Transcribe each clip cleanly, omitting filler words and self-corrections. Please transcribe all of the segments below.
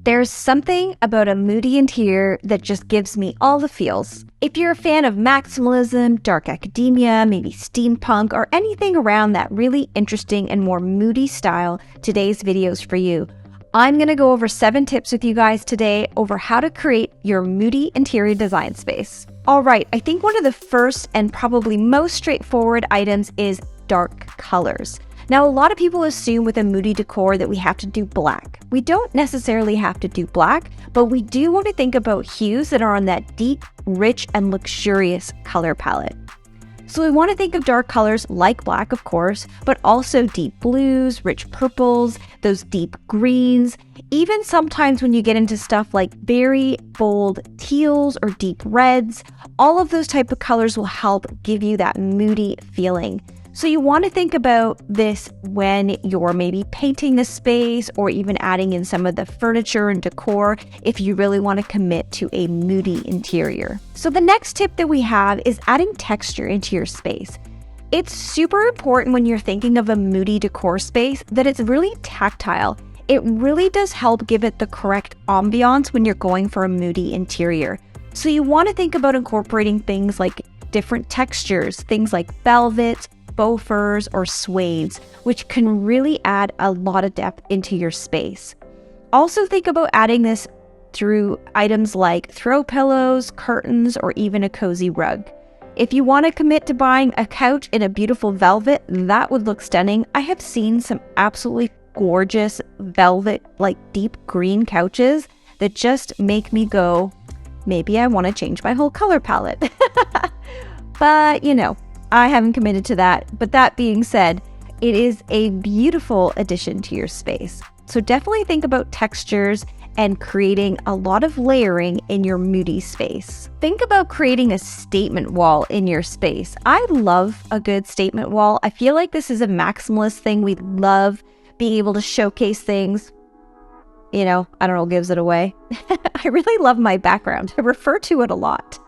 There's something about a moody interior that just gives me all the feels. If you're a fan of maximalism, dark academia, maybe steampunk, or anything around that really interesting and more moody style, today's video is for you. I'm going to go over 7 tips with you guys today over how to create your moody interior design space. All right, I think one of the first and probably most straightforward items is dark colors. Now, a lot of people assume with a moody decor that we have to do black. We don't necessarily have to do black, but we do want to think about hues that are on that deep, rich, and luxurious color palette. So we want to think of dark colors like black, of course, but also deep blues, rich purples, those deep greens. Even sometimes when you get into stuff like very bold teals or deep reds, all of those type of colors will help give you that moody feeling. So you want to think about this when you're maybe painting the space or even adding in some of the furniture and decor if you really want to commit to a moody interior. So the next tip that we have is adding texture into your space. It's super important when you're thinking of a moody decor space that it's really tactile. It really does help give it the correct ambiance when you're going for a moody interior. So you want to think about incorporating things like different textures, things like velvet, faux furs, or suedes, which can really add a lot of depth into your space. Also think about adding this through items like throw pillows, curtains, or even a cozy rug. If you want to commit to buying a couch in a beautiful velvet, that would look stunning. I have seen some absolutely gorgeous velvet, like deep green couches that just make me go, maybe I want to change my whole color palette. But, I haven't committed to that. But that being said, it is a beautiful addition to your space. So definitely think about textures and creating a lot of layering in your moody space. Think about creating a statement wall in your space. I love a good statement wall. I feel like this is a maximalist thing. We love being able to showcase things. I don't know, gives it away. I really love my background. I refer to it a lot.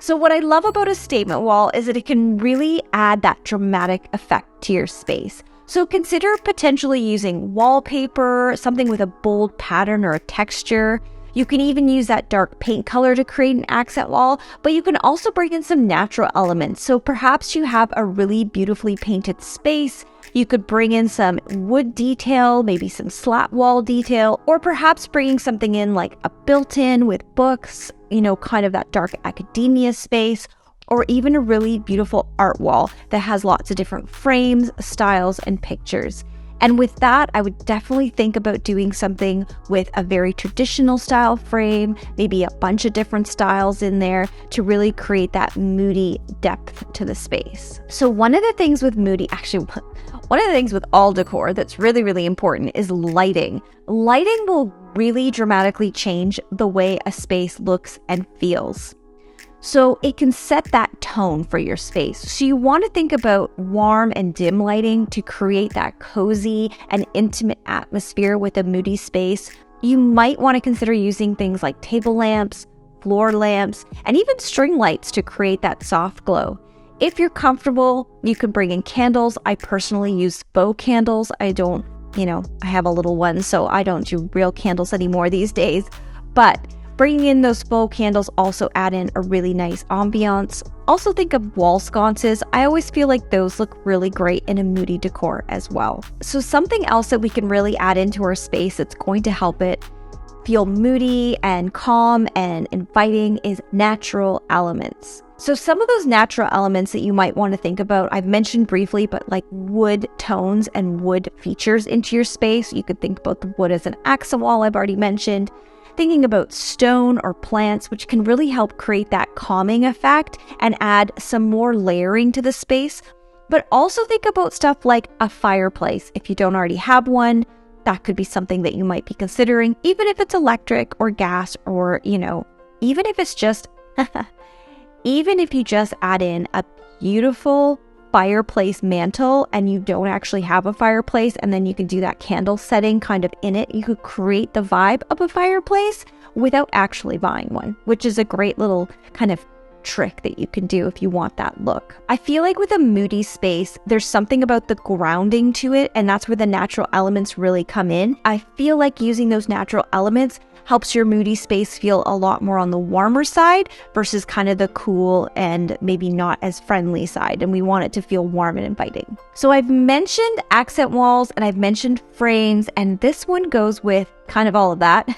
So what I love about a statement wall is that it can really add that dramatic effect to your space. So consider potentially using wallpaper, something with a bold pattern or a texture. You can even use that dark paint color to create an accent wall, but you can also bring in some natural elements. So perhaps you have a really beautifully painted space. You could bring in some wood detail, maybe some slat wall detail, or perhaps bringing something in like a built-in with books, kind of that dark academia space, or even a really beautiful art wall that has lots of different frames, styles, and pictures. And with that, I would definitely think about doing something with a very traditional style frame, maybe a bunch of different styles in there to really create that moody depth to the space. So one of the things with all decor that's really, really important is lighting. Lighting will really dramatically change the way a space looks and feels. So it can set that tone for your space. So you want to think about warm and dim lighting to create that cozy and intimate atmosphere with a moody space. You might want to consider using things like table lamps, floor lamps, and even string lights to create that soft glow. If you're comfortable, you can bring in candles. I personally use faux candles. I have a little one, so I don't do real candles anymore these days. But bringing in those faux candles also add in a really nice ambiance. Also think of wall sconces. I always feel like those look really great in a moody decor as well. So something else that we can really add into our space that's going to help it feel moody and calm and inviting is natural elements. So some of those natural elements that you might want to think about, I've mentioned briefly, but like wood tones and wood features into your space. You could think about the wood as an accent wall, I've already mentioned. Thinking about stone or plants, which can really help create that calming effect and add some more layering to the space. But also think about stuff like a fireplace. If you don't already have one, that could be something that you might be considering, even if it's electric or gas or, even if it's just, even if you just add in a beautiful fireplace mantle and you don't actually have a fireplace, and then you can do that candle setting kind of in it. You could create the vibe of a fireplace without actually buying one, which is a great little kind of trick that you can do if you want that look. I feel like with a moody space, there's something about the grounding to it, and that's where the natural elements really come in. I feel like using those natural elements helps your moody space feel a lot more on the warmer side versus kind of the cool and maybe not as friendly side. And we want it to feel warm and inviting. So I've mentioned accent walls and I've mentioned frames, and this one goes with kind of all of that.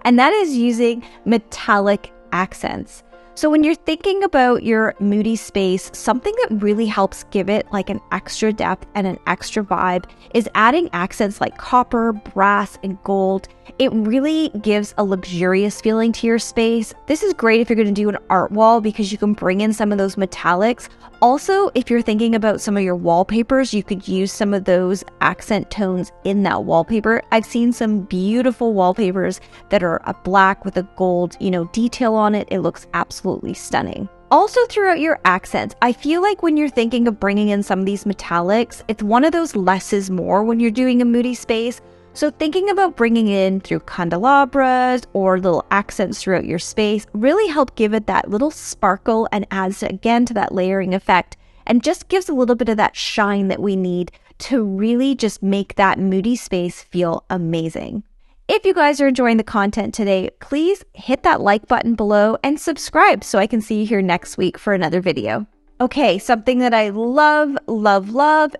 And that is using metallic accents. So when you're thinking about your moody space, something that really helps give it like an extra depth and an extra vibe is adding accents like copper, brass, and gold. It really gives a luxurious feeling to your space. This is great if you're going to do an art wall because you can bring in some of those metallics. Also, if you're thinking about some of your wallpapers, you could use some of those accent tones in that wallpaper. I've seen some beautiful wallpapers that are a black with a gold, detail on it. It looks absolutely stunning. Also, throughout your accents, I feel like when you're thinking of bringing in some of these metallics, it's one of those less is more when you're doing a moody space. So thinking about bringing in through candelabras or little accents throughout your space really help give it that little sparkle and adds again to that layering effect and just gives a little bit of that shine that we need to really just make that moody space feel amazing. If you guys are enjoying the content today, please hit that like button below and subscribe so I can see you here next week for another video. Okay, something that I love,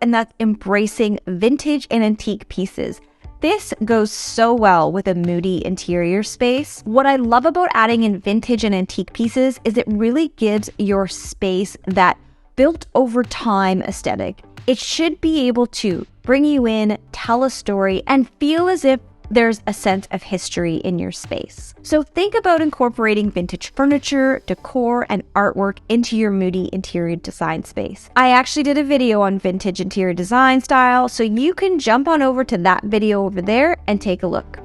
and that's embracing vintage and antique pieces. This goes so well with a moody interior space. What I love about adding in vintage and antique pieces is it really gives your space that built over time aesthetic. It should be able to bring you in, tell a story, and feel as if there's a sense of history in your space. So think about incorporating vintage furniture, decor, and artwork into your moody interior design space. I actually did a video on vintage interior design style, so you can jump on over to that video over there and take a look.